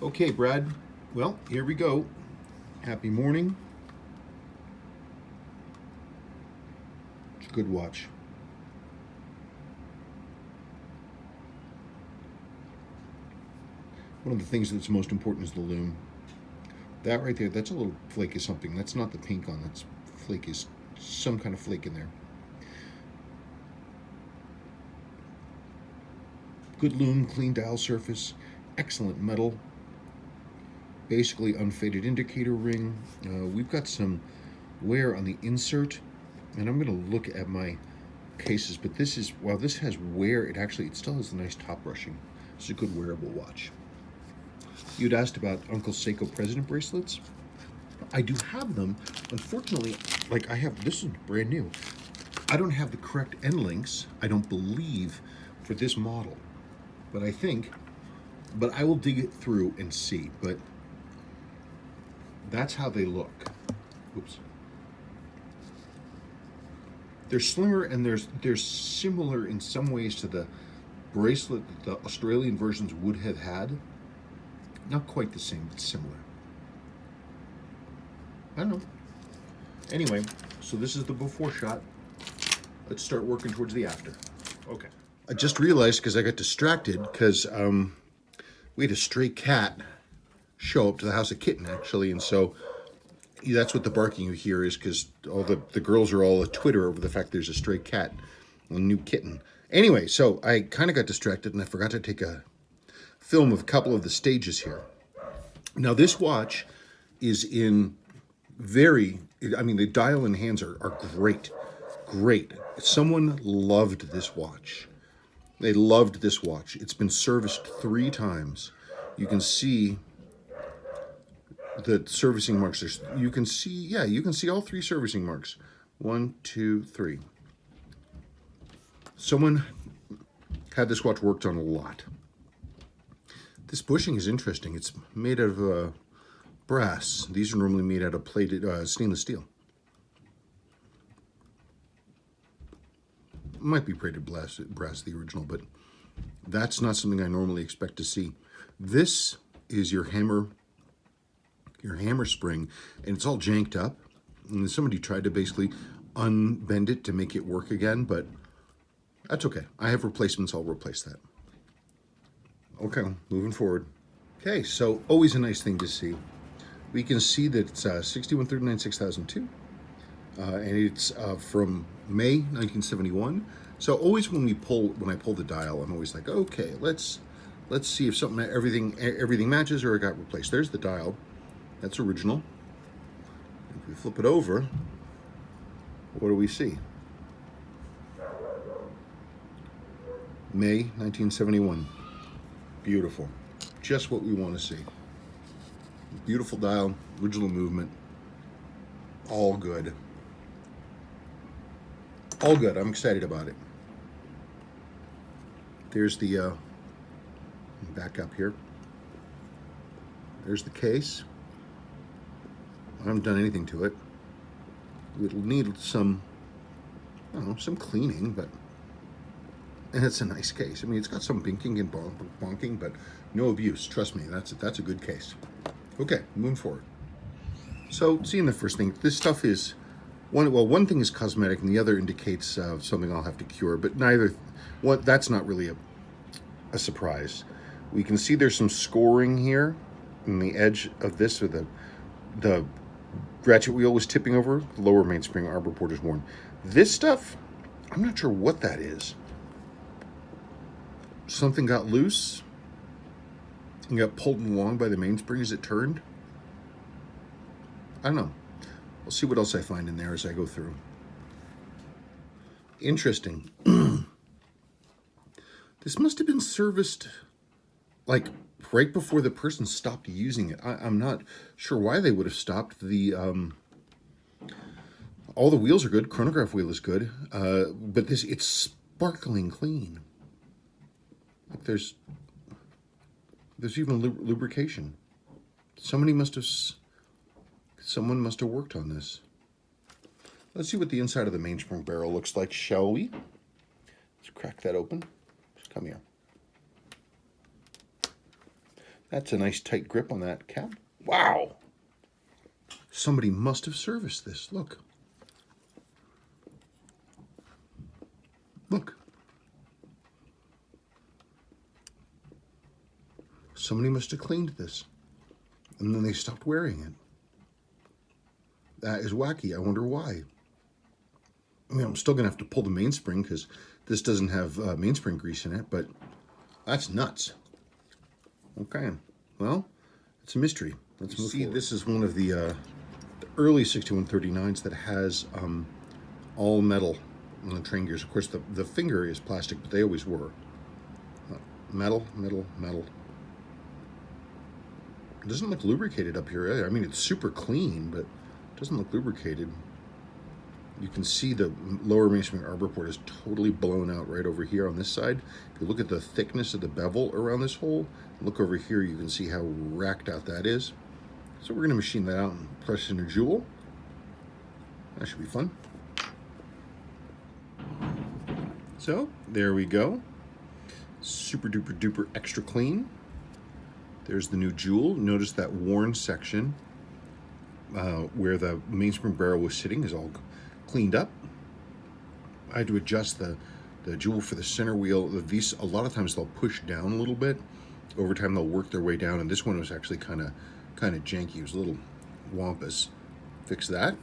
Okay, Brad. Well, here we go. Happy morning. It's a good watch. One of the things that's most important is the loom. That right there, that's a little flake of something. That's not the pink on that's flake is some kind of flake in there. Good loom, clean dial surface, excellent metal, basically unfaded indicator ring. We've got some wear on the insert, and I'm going to look at my cases, but this is, while this has wear, it still has a nice top brushing. It's a good wearable watch. You'd asked about Uncle Seiko President bracelets. I do have them. Unfortunately, this is brand new. I don't have the correct end links, I don't believe, for this model. But I will dig it through and see. But that's how they look. Oops. They're slimmer and they're similar in some ways to the bracelet that the Australian versions would have had. Not quite the same, but similar. I don't know. Anyway, so this is the before shot. Let's start working towards the after. Okay. I just realized, because I got distracted, because we had a stray cat show up to the house, a kitten actually, and so that's what the barking you hear is, because all the girls are all a Twitter over the fact there's a stray cat, a new kitten. Anyway, so I kind of got distracted and I forgot to take a film of a couple of the stages here. Now this watch is in the dial and hands are great. Great. Someone loved this watch. They loved this watch. It's been serviced 3 times. You can see the servicing marks. You can see all 3 servicing marks. 1, 2, 3. Someone had this watch worked on a lot. This bushing is interesting. It's made out of brass. These are normally made out of plated stainless steel. Might be plated brass, the original, but that's not something I normally expect to see. This is your hammer spring, and it's all janked up. And somebody tried to basically unbend it to make it work again, but that's okay. I have replacements. I'll replace that. Okay, moving forward. Okay, so always a nice thing to see. We can see that it's 6139 6002, and it's from May 1971. So always when I pull the dial, I'm always like, okay, let's see if everything matches or it got replaced. There's the dial. That's original. If we flip it over, what do we see? May 1971. Beautiful. Just what we want to see. Beautiful dial, original movement. All good. All good. I'm excited about it. There's the back up here. There's the case. I haven't done anything to it. It'll need some cleaning, but it's a nice case. I mean, it's got some binking and bonking, but no abuse. Trust me, that's a good case. Okay, moving forward. So, seeing the first thing, this stuff is one thing is cosmetic, and the other indicates something I'll have to cure. But that's not really a surprise. We can see there's some scoring here in the edge of this, or the ratchet wheel was tipping over. The lower mainspring arbor port is worn. This stuff, I'm not sure what that is. Something got loose and got pulled along by the mainspring as it turned. I don't know. We'll see what else I find in there as I go through. Interesting. This must have been serviced like right before the person stopped using it. I'm not sure why they would have stopped. All the wheels are good. Chronograph wheel is good, but it's sparkling clean. Like there's even lubrication. Someone must have worked on this. Let's see what the inside of the mainspring barrel looks like, shall we? Let's crack that open. Just come here. That's a nice tight grip on that cap. Wow! Somebody must have serviced this. Look. Look. Somebody must have cleaned this. And then they stopped wearing it. That is wacky. I wonder why. I mean, I'm still going to have to pull the mainspring because this doesn't have mainspring grease in it, but that's nuts. Okay. Well, it's a mystery. Let's move forward. This is one of the early 6139s that has all metal on the train gears. Of course, the finger is plastic, but they always were. Metal, metal, metal. It doesn't look lubricated up here either. I mean, it's super clean, but it doesn't look lubricated. You can see the lower mainspring arbor port is totally blown out right over here on this side. If you look at the thickness of the bevel around this hole, look over here, you can see how racked out that is. So we're going to machine that out and press in a jewel. That should be fun. So there we go. Super duper duper extra clean. There's the new jewel. Notice that worn section where the mainspring barrel was sitting is all cleaned up. I had to adjust the jewel for the center wheel. These, a lot of times they'll push down a little bit. Over time they'll work their way down, and this one was actually kind of janky. It was a little wampus. Fix that.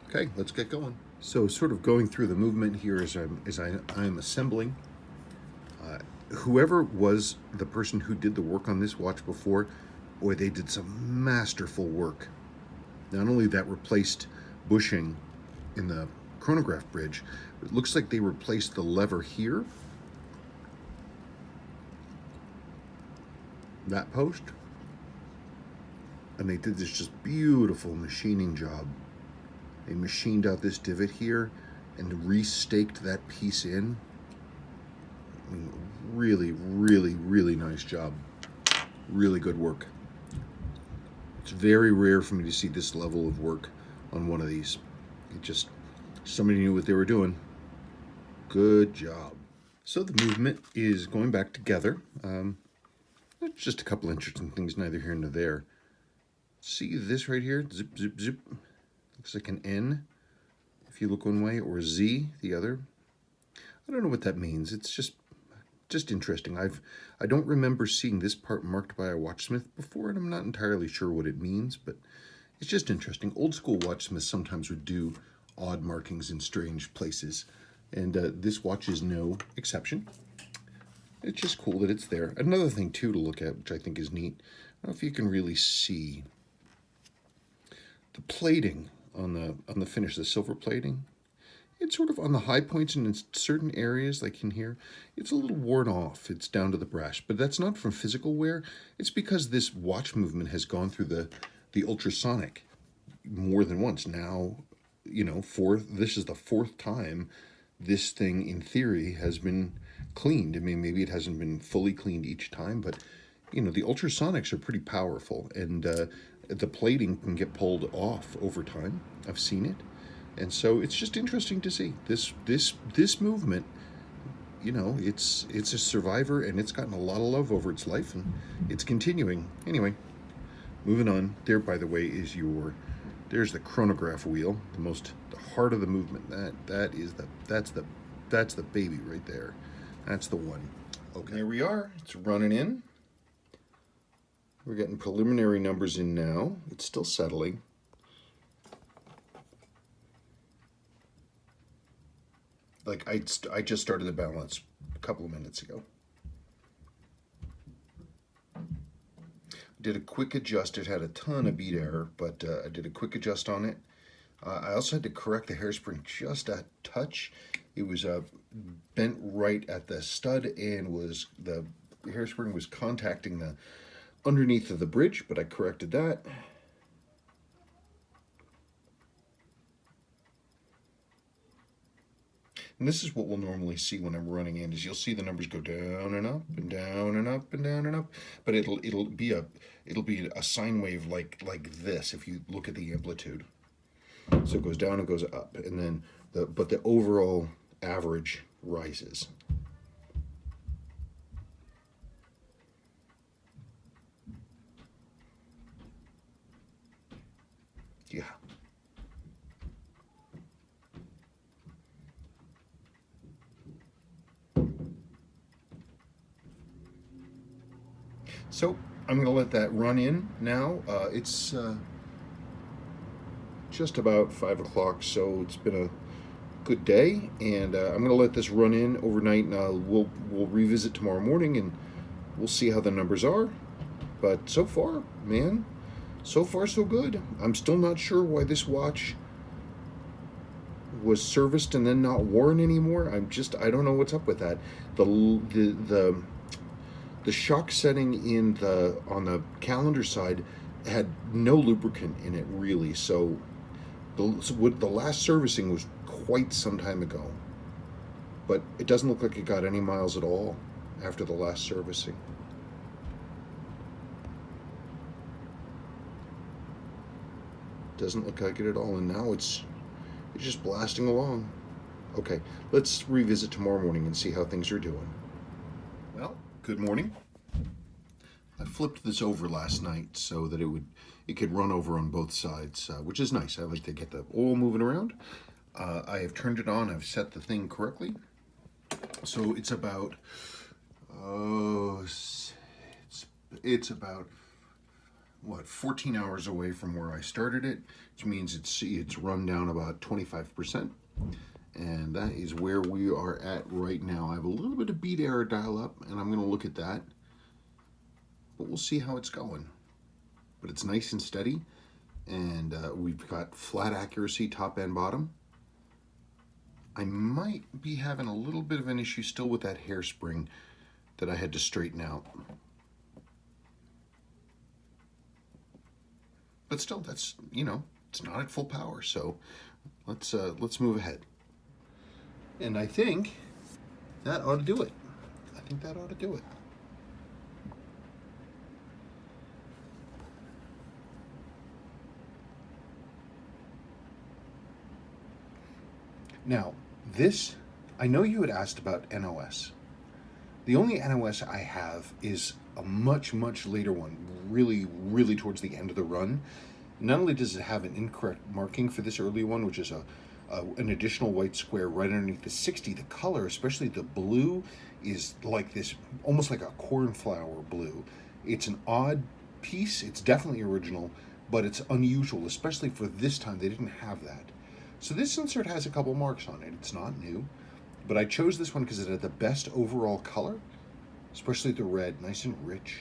Okay, let's get going. So sort of going through the movement here as I'm assembling. Whoever was the person who did the work on this watch before, boy, they did some masterful work. Not only that replaced bushing in the chronograph bridge, it looks like they replaced the lever here. That post. And they did this just beautiful machining job. They machined out this divot here and restaked that piece in. I mean, really, really, really nice job. Really good work. It's very rare for me to see this level of work on one of these. It just, somebody knew what they were doing. Good job. So the movement is going back together. It's just a couple interesting things, neither here nor there. See this right here? Zip, zip, zip. Looks like an N if you look one way, or a Z the other. I don't know what that means. It's just interesting. I don't remember seeing this part marked by a watchsmith before, and I'm not entirely sure what it means, but it's just interesting. Old school watchsmiths sometimes would do odd markings in strange places, and this watch is no exception. It's just cool that it's there. Another thing too to look at, which I think is neat, I don't know if you can really see the plating on the finish, the silver plating. It's sort of on the high points and in certain areas, like in here, it's a little worn off. It's down to the brass, but that's not from physical wear. It's because this watch movement has gone through the ultrasonic more than once. Now, you know, this is the fourth time this thing, in theory, has been cleaned. I mean, maybe it hasn't been fully cleaned each time, but, you know, the ultrasonics are pretty powerful, and the plating can get pulled off over time. I've seen it. And so it's just interesting to see this movement. You know, it's a survivor, and it's gotten a lot of love over its life, and it's continuing. Anyway, moving on. There, by the way, is there's the chronograph wheel, the heart of the movement. That's the baby right there. That's the one. Okay, there we are. It's running in. We're getting preliminary numbers in now. It's still settling. Like I just started the balance a couple of minutes ago. Did a quick adjust. It had a ton of beat error, but I did a quick adjust on it. I also had to correct the hairspring just a touch. It was bent right at the stud, and the hairspring was contacting the underneath of the bridge, but I corrected that. And this is what we'll normally see when I'm running in, is you'll see the numbers go down and up and down and up and down and up, but it'll be a sine wave like this if you look at the amplitude. So it goes down and goes up, and then but the overall average rises. So I'm going to let that run in now. It's just about 5 o'clock, so it's been a good day, and I'm going to let this run in overnight, and we'll revisit tomorrow morning, and we'll see how the numbers are. But so far, man, so far so good. I'm still not sure why this watch was serviced and then not worn anymore. I don't know what's up with that. The shock setting on the calendar side had no lubricant in it really, so the last servicing was quite some time ago. But it doesn't look like it got any miles at all after the last servicing. Doesn't look like it at all, and now it's just blasting along. Okay, let's revisit tomorrow morning and see how things are doing. Well, good morning. I flipped this over last night so that it could run over on both sides, which is nice. I like to get the oil moving around. I have turned it on. I've set the thing correctly. So it's about it's about what, 14 hours away from where I started it, which means it's run down about 25%. And that is where we are at right now. I have a little bit of beat error dial up, and I'm going to look at that. But we'll see how it's going. But it's nice and steady, and we've got flat accuracy top and bottom. I might be having a little bit of an issue still with that hairspring that I had to straighten out. But still, that's, it's not at full power, so let's move ahead. And I think that ought to do it. I think that ought to do it. Now, I know you had asked about NOS. The only NOS I have is a much, much later one, really, really towards the end of the run. Not only does it have an incorrect marking for this early one, which is an additional white square right underneath the 60, the color, especially the blue, is like this, almost like a cornflower blue. It's an odd piece. It's definitely original, but it's unusual, especially for this time. They didn't have that. So this insert has a couple marks on it. It's not new, but I chose this one because it had the best overall color, especially the red, nice and rich.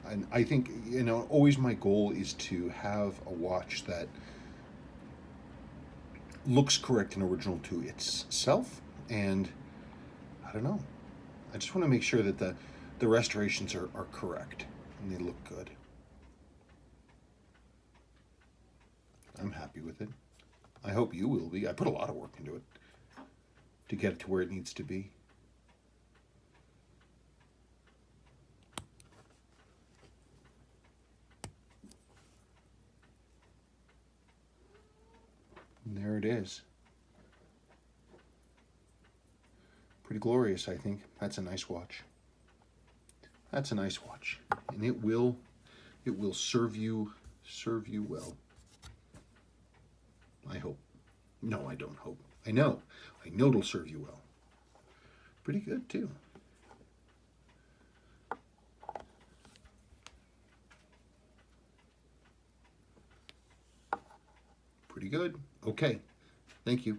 And I think, always my goal is to have a watch that looks correct and original to itself. And I don't know, I just want to make sure that the restorations are correct and they look good. I'm happy with it. I hope you will be. I put a lot of work into it to get it to where it needs to be. And there it is. Pretty glorious, I think. That's a nice watch. That's a nice watch. And it will serve you well. I hope. No, I don't hope. I know it'll serve you well. Pretty good too. Pretty good. Okay. Thank you.